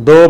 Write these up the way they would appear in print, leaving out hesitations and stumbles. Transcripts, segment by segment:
2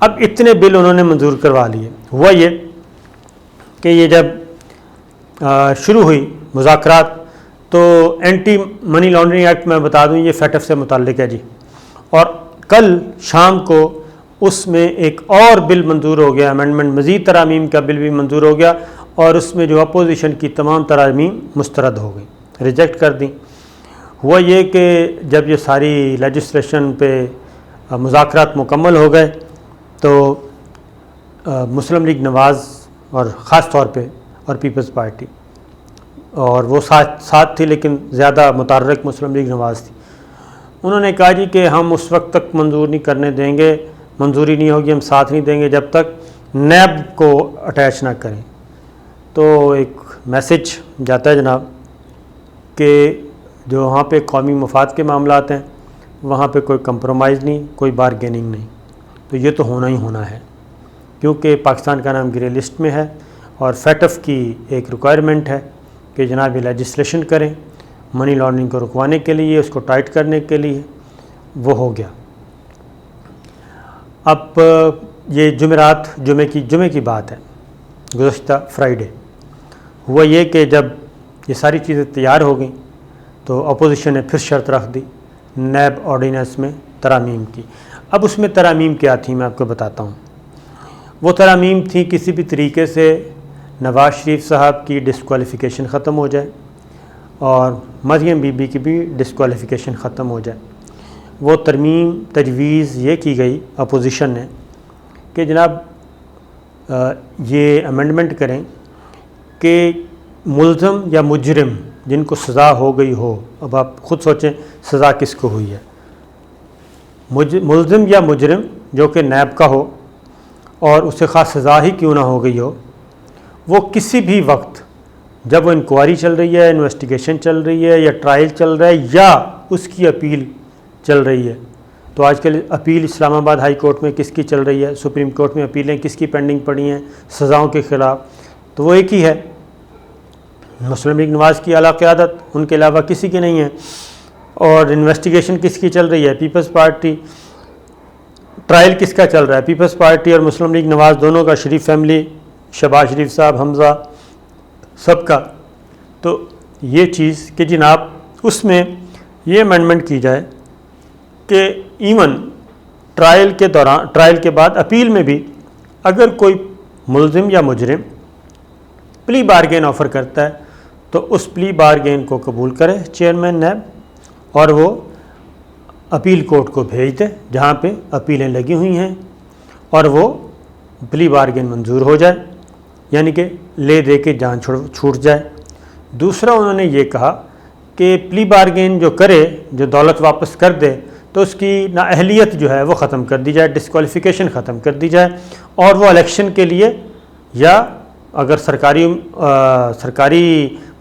اب اتنے بل انہوں نے منظور کروا لیے. ہوا یہ کہ یہ جب شروع ہوئی مذاکرات تو اینٹی منی لانڈرنگ ایکٹ میں بتا دوں یہ فیٹف سے متعلق ہے جی, اور کل شام کو اس میں ایک اور بل منظور ہو گیا, امینڈمنٹ مزید ترامیم کا بل بھی منظور ہو گیا, اور اس میں جو اپوزیشن کی تمام ترامیم مسترد ہو گئی, ریجیکٹ کر دیں. ہوا یہ کہ جب یہ ساری لیجسلیشن پہ مذاکرات مکمل ہو گئے تو مسلم لیگ نواز اور خاص طور پہ اور پیپلز پارٹی, اور وہ ساتھ تھی لیکن زیادہ متحرک مسلم لیگ نواز تھی, انہوں نے کہا جی کہ ہم اس وقت تک منظور نہیں کرنے دیں گے, منظوری نہیں ہوگی, ہم ساتھ نہیں دیں گے جب تک نیب کو اٹیچ نہ کریں. تو ایک میسج جاتا ہے جناب کہ جو وہاں پہ قومی مفاد کے معاملات ہیں وہاں پہ کوئی کمپرومائز نہیں, کوئی بارگیننگ نہیں, تو یہ تو ہونا ہی ہونا ہے کیونکہ پاکستان کا نام گرے لسٹ میں ہے, اور فیٹف کی ایک ریکوائرمنٹ ہے کہ جناب یہ لیجسلیشن کریں منی لانڈرنگ کو رکوانے کے لیے, اس کو ٹائٹ کرنے کے لیے. وہ ہو گیا. اب یہ جمعے کی بات ہے, گزشتہ فرائیڈے ہوا یہ کہ جب یہ ساری چیزیں تیار ہو گئیں تو اپوزیشن نے پھر شرط رکھ دی نیب آرڈیننس میں ترامیم کی. اب اس میں ترامیم کیا تھی میں آپ کو بتاتا ہوں. وہ ترامیم تھی کسی بھی طریقے سے نواز شریف صاحب کی ڈسکوالیفیکیشن ختم ہو جائے اور مریم بی بی کی بھی ڈسکوالیفیکیشن ختم ہو جائے. وہ ترمیم تجویز یہ کی گئی اپوزیشن نے کہ جناب یہ امینڈمنٹ کریں کہ ملزم یا مجرم جن کو سزا ہو گئی ہو, اب آپ خود سوچیں سزا کس کو ہوئی ہے, ملزم یا مجرم جو کہ نیب کا ہو اور اسے خاص سزا ہی کیوں نہ ہو گئی ہو, وہ کسی بھی وقت جب وہ انکوائری چل رہی ہے, انویسٹیگیشن چل رہی ہے یا ٹرائل چل رہا ہے یا اس کی اپیل چل رہی ہے. تو آج کل اپیل اسلام آباد ہائی کورٹ میں کس کی چل رہی ہے, سپریم کورٹ میں اپیلیں کس کی پینڈنگ پڑی ہیں سزاؤں کے خلاف, تو وہ ایک ہی ہے, مسلم لیگ نواز کی اعلیٰ قیادت, ان کے علاوہ کسی کی نہیں ہے. اور انویسٹیگیشن کس کی چل رہی ہے, پیپلز پارٹی. ٹرائل کس کا چل رہا ہے, پیپلز پارٹی اور مسلم لیگ نواز دونوں کا, شریف فیملی, شہباز شریف صاحب, حمزہ, سب کا. تو یہ چیز کہ جناب اس میں یہ امینڈمنٹ کی جائے کہ ایون ٹرائل کے بعد اپیل میں بھی اگر کوئی ملزم یا مجرم پلی بارگین آفر کرتا ہے تو اس پلی بارگین کو قبول کرے چیئرمین نیب, اور وہ اپیل کورٹ کو بھیج دے جہاں پہ اپیلیں لگی ہوئی ہیں, اور وہ پلی بارگین منظور ہو جائے, یعنی کہ لے دے کے جان چھوٹ جائے. دوسرا انہوں نے یہ کہا کہ پلی بارگین جو کرے, جو دولت واپس کر دے, تو اس کی نااہلیت جو ہے وہ ختم کر دی جائے, ڈسکوالیفیکیشن ختم کر دی جائے, اور وہ الیکشن کے لیے یا اگر سرکاری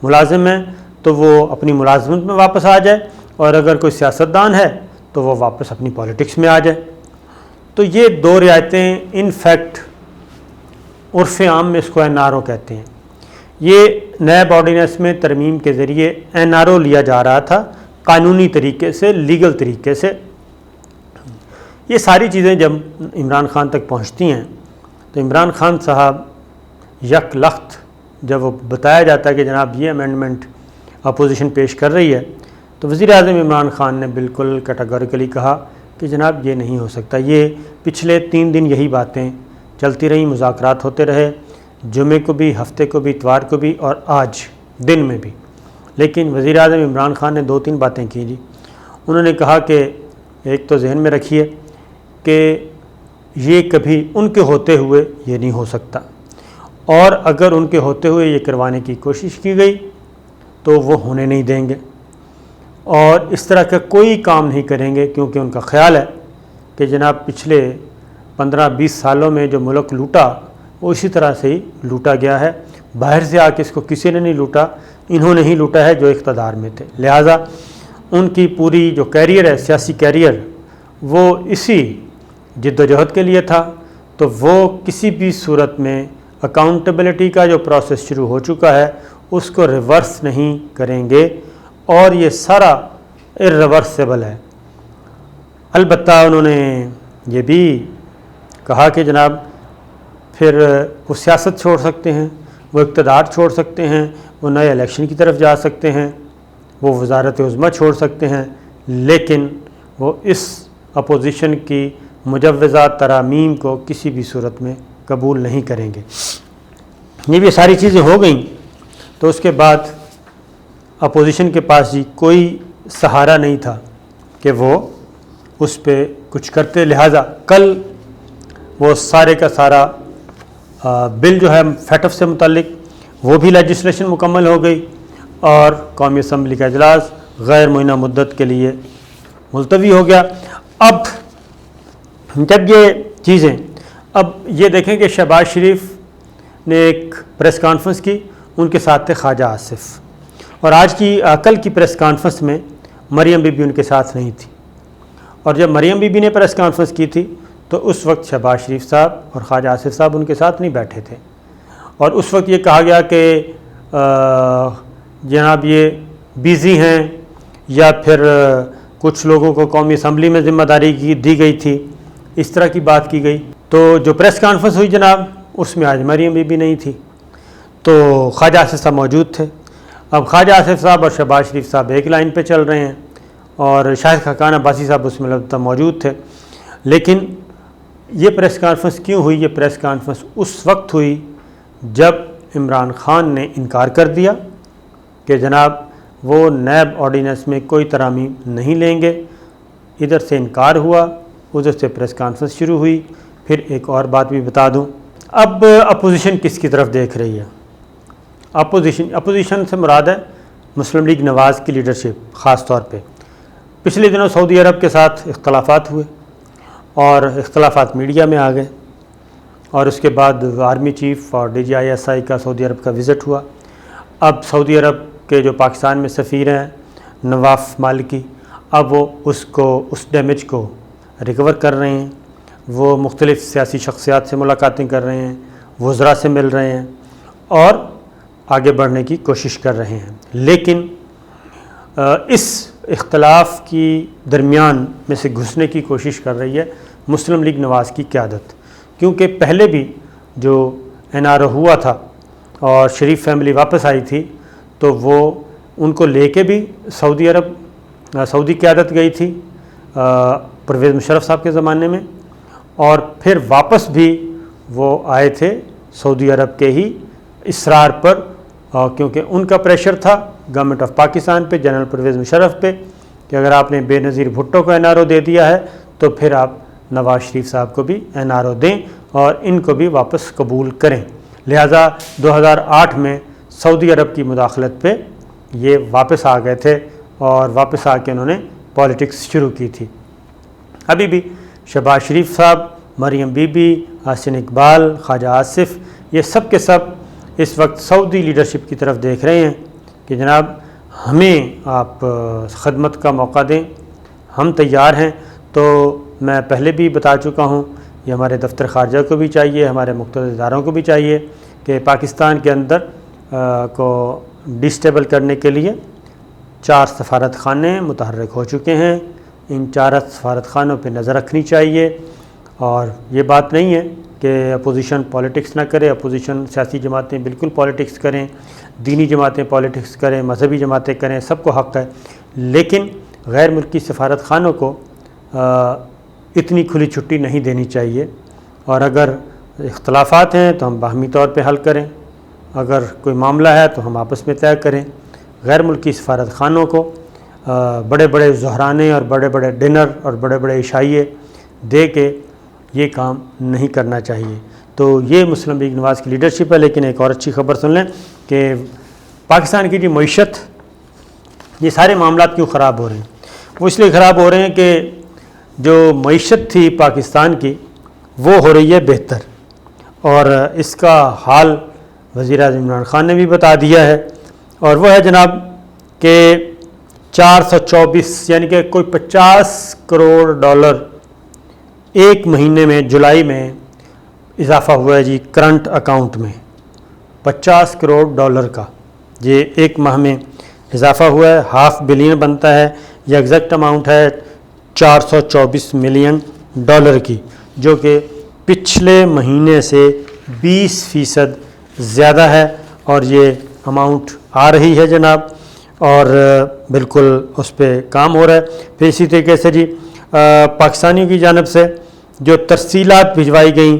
ملازم ہے تو وہ اپنی ملازمت میں واپس آ جائے, اور اگر کوئی سیاستدان ہے تو وہ واپس اپنی پالیٹکس میں آ جائے. تو یہ دو رعایتیں ان فیکٹ عرف عام میں اس کو این آر او کہتے ہیں. یہ نیب آرڈیننس میں ترمیم کے ذریعے این آر او لیا جا رہا تھا قانونی طریقے سے, لیگل طریقے سے. یہ ساری چیزیں جب عمران خان تک پہنچتی ہیں تو عمران خان صاحب یک لخت جب وہ بتایا جاتا ہے کہ جناب یہ امینڈمنٹ اپوزیشن پیش کر رہی ہے, تو وزیر اعظم عمران خان نے بالکل کیٹاگوریکلی کہا کہ جناب یہ نہیں ہو سکتا. یہ پچھلے 3 دن یہی باتیں چلتی رہیں, مذاکرات ہوتے رہے, جمعے کو بھی, ہفتے کو بھی, اتوار کو بھی, اور آج دن میں بھی. لیکن وزیر اعظم عمران خان نے 2-3 باتیں کی جی. انہوں نے کہا کہ ایک تو ذہن میں رکھیے کہ یہ کبھی ان کے ہوتے ہوئے یہ نہیں ہو سکتا, اور اگر ان کے ہوتے ہوئے یہ کروانے کی کوشش کی گئی تو وہ ہونے نہیں دیں گے, اور اس طرح کا کوئی کام نہیں کریں گے, کیونکہ ان کا خیال ہے کہ جناب پچھلے 15-20 سالوں میں جو ملک لوٹا وہ اسی طرح سے ہی لوٹا گیا ہے. باہر سے آ کے اس کو کسی نے نہیں لوٹا, انہوں نے ہی لوٹا ہے جو اقتدار میں تھے. لہٰذا ان کی پوری جو کیریئر ہے, سیاسی کیریئر, وہ اسی جد و جہد کے لیے تھا. تو وہ کسی بھی صورت میں اکاؤنٹیبلٹی کا جو پروسیس شروع ہو چکا ہے اس کو ریورس نہیں کریں گے, اور یہ سارا ارریورسیبل ہے. البتہ انہوں نے یہ بھی کہا کہ جناب پھر وہ سیاست چھوڑ سکتے ہیں، وہ اقتدار چھوڑ سکتے ہیں، وہ نئے الیکشن کی طرف جا سکتے ہیں، وہ وزارت عظمیٰ چھوڑ سکتے ہیں، لیکن وہ اس اپوزیشن کی مجوزہ ترامیم کو کسی بھی صورت میں قبول نہیں کریں گے۔ یہ بھی ساری چیزیں ہو گئیں تو اس کے بعد اپوزیشن کے پاس جی کوئی سہارا نہیں تھا کہ وہ اس پہ کچھ کرتے، لہٰذا کل وہ سارے کا سارا بل جو ہے فیٹف سے متعلق وہ بھی لیجسلیشن مکمل ہو گئی اور قومی اسمبلی کا اجلاس غیر معینہ مدت کے لیے ملتوی ہو گیا۔ اب جب یہ چیزیں، اب یہ دیکھیں کہ شہباز شریف نے ایک پریس کانفرنس کی، ان کے ساتھ تھے خواجہ آصف، اور آج کی کل کی پریس کانفرنس میں مریم بی بی ان کے ساتھ نہیں تھی، اور جب مریم بی بی نے پریس کانفرنس کی تھی تو اس وقت شہباز شریف صاحب اور خواجہ آصف صاحب ان کے ساتھ نہیں بیٹھے تھے، اور اس وقت یہ کہا گیا کہ جناب یہ بیزی ہیں، یا پھر کچھ لوگوں کو قومی اسمبلی میں ذمہ داری دی گئی تھی، اس طرح کی بات کی گئی۔ تو جو پریس کانفرنس ہوئی جناب اس میں آج مریم بی بی نہیں تھی، تو خواجہ آصف صاحب موجود تھے۔ اب خواجہ آصف صاحب اور شہباز شریف صاحب ایک لائن پہ چل رہے ہیں، اور شاہد خاقان عباسی صاحب اس میں البتہ موجود تھے، لیکن یہ پریس کانفرنس کیوں ہوئی؟ یہ پریس کانفرنس اس وقت ہوئی جب عمران خان نے انکار کر دیا کہ جناب وہ نیب آرڈیننس میں کوئی ترامیم نہیں لیں گے، ادھر سے انکار ہوا، ادھر سے پریس کانفرنس شروع ہوئی۔ پھر ایک اور بات بھی بتا دوں، اب اپوزیشن کس کی طرف دیکھ رہی ہے؟ اپوزیشن سے مراد ہے مسلم لیگ نواز کی لیڈرشپ، خاص طور پہ پچھلے دنوں سعودی عرب کے ساتھ اختلافات ہوئے اور اختلافات میڈیا میں آ گئے، اور اس کے بعد آرمی چیف اور D G I S I کا سعودی عرب کا وزٹ ہوا۔ اب سعودی عرب کے جو پاکستان میں سفیر ہیں نواف مالکی، اب وہ اس ڈیمیج کو ریکور کر رہے ہیں، وہ مختلف سیاسی شخصیات سے ملاقاتیں کر رہے ہیں، وزراء سے مل رہے ہیں اور آگے بڑھنے کی کوشش کر رہے ہیں، لیکن اس اختلاف کی درمیان میں سے گھسنے کی کوشش کر رہی ہے مسلم لیگ نواز کی قیادت، کیونکہ پہلے بھی جو این آر او ہوا تھا اور شریف فیملی واپس آئی تھی تو وہ ان کو لے کے بھی سعودی قیادت گئی تھی پرویز مشرف صاحب کے زمانے میں، اور پھر واپس بھی وہ آئے تھے سعودی عرب کے ہی اصرار پر، کیونکہ ان کا پریشر تھا گورنمنٹ آف پاکستان پہ، جنرل پرویز مشرف پہ، کہ اگر آپ نے بے نظیر بھٹو کو این آر او دے دیا ہے تو پھر آپ نواز شریف صاحب کو بھی این آر او دیں اور ان کو بھی واپس قبول کریں۔ لہٰذا 2008 میں سعودی عرب کی مداخلت پہ یہ واپس آ گئے تھے، اور واپس آ کے انہوں نے پالیٹکس شروع کی تھی۔ ابھی بھی شہباز شریف صاحب، مریم بی بی، حسن اقبال، خواجہ آصف، یہ سب کے سب اس وقت سعودی لیڈرشپ کی طرف دیکھ رہے ہیں کہ جناب ہمیں آپ خدمت کا موقع دیں، ہم تیار ہیں۔ تو میں پہلے بھی بتا چکا ہوں، یہ ہمارے دفتر خارجہ کو بھی چاہیے، ہمارے مختلف اداروں کو بھی چاہیے کہ پاکستان کے اندر کو ڈسٹیبل کرنے کے لیے 4 سفارت خانے متحرک ہو چکے ہیں، ان 4 سفارت خانوں پہ نظر رکھنی چاہیے، اور یہ بات نہیں ہے کہ اپوزیشن پالیٹکس نہ کرے، اپوزیشن سیاسی جماعتیں بالکل پالیٹکس کریں، دینی جماعتیں پالیٹکس کریں، مذہبی جماعتیں کریں، سب کو حق ہے، لیکن غیر ملکی سفارت خانوں کو اتنی کھلی چھٹی نہیں دینی چاہیے، اور اگر اختلافات ہیں تو ہم باہمی طور پہ حل کریں، اگر کوئی معاملہ ہے تو ہم آپس میں طے کریں۔ غیر ملکی سفارت خانوں کو بڑے بڑے ظہرانے اور بڑے بڑے ڈنر اور بڑے بڑے عشائیے دے کے یہ کام نہیں کرنا چاہیے۔ تو یہ مسلم لیگ نواز کی لیڈرشپ ہے۔ لیکن ایک اور اچھی خبر سن لیں کہ پاکستان کی جو معیشت، یہ سارے معاملات کیوں خراب ہو رہے ہیں؟ وہ اس لیے خراب ہو رہے ہیں کہ جو معیشت تھی پاکستان کی وہ ہو رہی ہے بہتر، اور اس کا حال وزیر اعظم عمران خان نے بھی بتا دیا ہے، اور وہ ہے جناب کہ 424 یعنی کہ کوئی 50 کروڑ ڈالر ایک مہینے میں جولائی میں اضافہ ہوا ہے جی کرنٹ اکاؤنٹ میں، 50 کروڑ ڈالر کا یہ ایک ماہ میں اضافہ ہوا ہے، ½ بلین بنتا ہے، یہ ایگزیکٹ اماؤنٹ ہے 424 ملین ڈالر کی، جو کہ پچھلے مہینے سے 20% زیادہ ہے اور یہ اماؤنٹ آ رہی ہے جناب، اور بالکل اس پہ کام ہو رہا ہے۔ پھر اسی طریقے سے جی پاکستانیوں کی جانب سے جو ترسیلات بھجوائی گئیں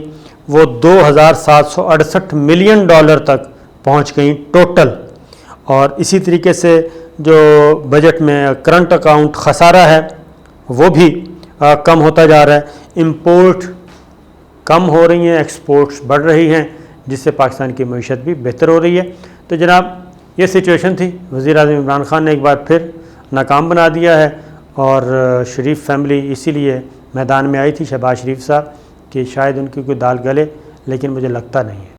وہ $2,768 ملین تک پہنچ گئیں ٹوٹل، اور اسی طریقے سے جو بجٹ میں کرنٹ اکاؤنٹ خسارہ ہے وہ بھی کم ہوتا جا رہا ہے۔ امپورٹ کم ہو رہی ہیں، ایکسپورٹس بڑھ رہی ہیں، جس سے پاکستان کی معیشت بھی بہتر ہو رہی ہے۔ تو جناب یہ سچویشن تھی، وزیر اعظم عمران خان نے ایک بار پھر ناکام بنا دیا ہے، اور شریف فیملی اسی لیے میدان میں آئی تھی، شہباز شریف صاحب، کہ شاید ان کی کوئی دال گلے، لیکن مجھے لگتا نہیں ہے۔